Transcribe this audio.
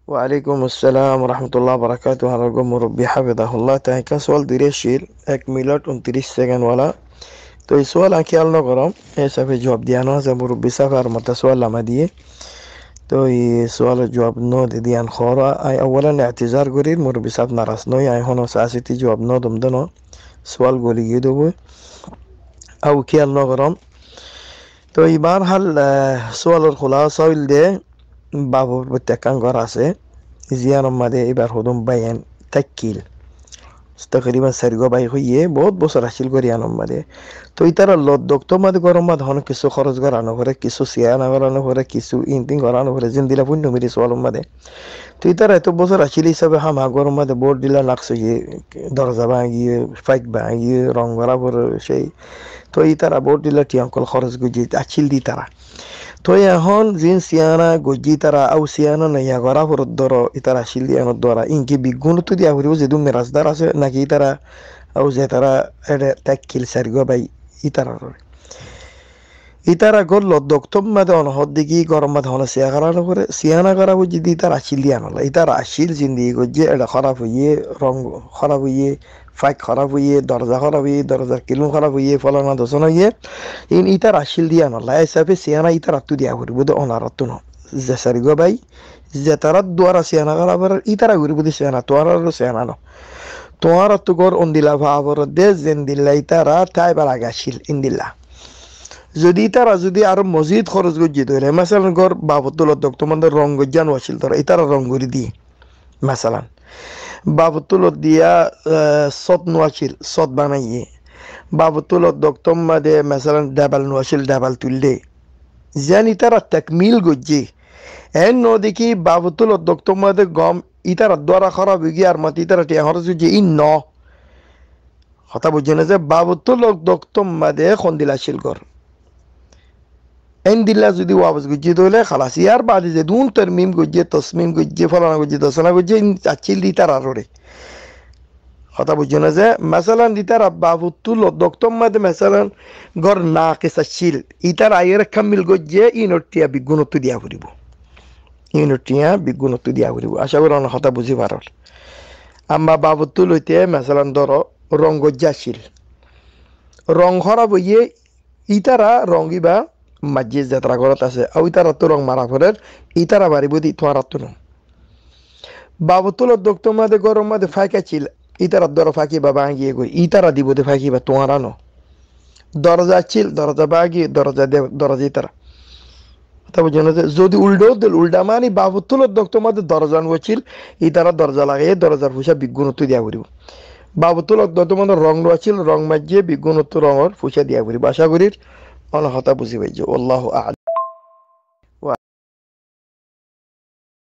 وعليكم السلام ورحمة الله وبركاته. هرجو مربي حفظه الله تاني سؤال ديريشيل এক minute 29 second ওয়ালা. তো এই সোয়াল আমি খেয়াল নকরম এই সাফে জবাব দিয়ানো আছে মুরব্বী সাফার মতো সোয়াল লামা দিয়ে. তো এই সোয়ালের জবাব ন দিয়ান খরা আই আওয়ালান اعتذار করির মুরব্বী সাফ নারাজ নয় আই হনো সাসিতি জবাব ন দমদন সোয়াল গলি গিয়ে দেবো আও খেয়াল নকরম. তো এবার হাল সোয়ালের খোলা সইল দে বাবুর প্রত্যেকান ঘর আছে জিয়ানোর মাঝে এবার হদম বাইন তাকিল তকরিবান সারিগো বাই হইয়ে বহুত বছর আসিল করি আনম মাঝে. তো ইতারা লদ্দক তো মাঝে গরম মাঝে হন কিছু খরচ করানো করে কিছু সিয়ানা করানো করে কিছু ইনতিং করানো করে জিন দিলা পুণ্য মিরি সোয়ালম মাঝে. তো ইতারা এত বছর আসিল হিসাবে হামা গরম মাঝে বোর্ড দিলা লাগছে গিয়ে দরজা ভাঙিয়ে ফাইক ভাঙিয়ে রং করা করে সেই. তো ইতারা বোর্ড দিলা টিয়াঙ্কল খরচ গুজিয়ে আসিল দি তারা. তো এখন জিন সিয়ানা গজি তারা আউ সিয়ানা নাইয়া গড়া ফরত ধর ইতারা আসিল দিয়ানোর দ্বারা ইনকি বিজ্ঞান তো দিয়া ফুরিব যেদু মেরাজদার আছে নাকি তারা আউ যে তারা এটা তাকিল সারিগ বাই ইতারা গল দক্তম মাদে অনহদ দিকে গরম মাদে হন সিয়া করানো করে সিয়ানা করা বুঝি দি তার আসিল দিয়ানো ইতারা আসিল জিন্দি গজি এটা খারাপ হইয়ে রং খারাপ হইয়ে ফাইক খারাপ হইয়ে দরজা খারাপ হইয়ে দরজার কিলুম খারাপ হইয়ে ফলানা দোষণ হইয়ে ইতার আসিল দিয়ানো হিসাবে সিয়ানা ইতার আত্মু দিয়া করিব অনারত্ব ন যে সারিগ বাই যে তারা দ্বারা সিয়ানা করা ইতারা করিব সিয়ানা তোয়ার সিয়ানা ন তোমার তো গর অন্দিলা ভাবর দে জেন দিল্লা ইতারা তাই বার আগে আসিল ইন্দিল্লা যদি তারা যদি আরো মসজিদ খরচ গজ্জি ধরে মাসালান গর বাবতুলত তোমাদের রং গজ্জানো আসিল ধর ইতারা রং করে দিয়ে মাসালান বাবতুলত দিয়া সত নোয়াছিল সত বানাইয়ে বাবতুলত দক্তম মাদে মাসালান ডাবাল নোয়াছিল ডাবাল তুললে যেন ইতারা তাকমিল গজ্জি এন ন দেখি বাবতুলত দক্তম মাদে গম ইতারা দ্বারা খারাপ হয়ে গিয়ে আর মাতি ইতারা টিয়া খরচ গজ্জি ই ন কথা বুঝছে না যে বাবতুলত দক্তম মাদে খন্দিলা ছিল গর এন দিল্লা যদি ওয়াবস গুজ্জি দইলে খালাস ইয়ার বাদে যে দুন তরমিম গুজ্জে তসমিম গুজ্জে ফলানা গুজ্জে দসনা গুজ্জে আচিল দি তার আররে কথা বুঝছো না যে মাসালান দি তার বাবুতুল দক্তম মাদে মাসালান গর না কেসাছিল ইতার আয়ের কামিল গুজ্জে ইনটিয়া বিগুণত্ব দিয়া ফুরিব ইনটিয়া বিগুণত্ব দিয়া ফুরিব আশা করি অনেক কথা বুঝি পারল. আম্মা বাবুতুল হইতে মাসালান ধর রং গজ্জাছিল রং খারাপ হইয়ে ইতারা রঙিবা মাঝে যাত্রা করত আছে আর ইতারা তো রং মারা ফেরের ইতারা বাড়িব দি তোমার তো ন বাবতুল দক্ত মাদে গরম মাদে ফাঁকা ছিল ইতারা দর ফাঁকি বা ভাঙিয়ে গই ইতারা দিব দে ফাঁকি বা তোমার ন দরজা ছিল দরজা বাগিয়ে দরজা দে দরজা ইতারা তবে জানো যে যদি উল্টো দিল উল্টা মানি বাবতুল দক্ত মাদে দরজা ছিল ইতারা দরজা লাগাইয়ে দরজার ফুসা বিজ্ঞানত্ব দিয়া করিব বাবতুল দক্ত মাদে রং ছিল রং মাঝিয়ে বিজ্ঞানত্ব রঙর ফুসা দিয়া করিব আশা করির অনেক কথা বুঝি পাইছো আল্লাহ আ'লাম.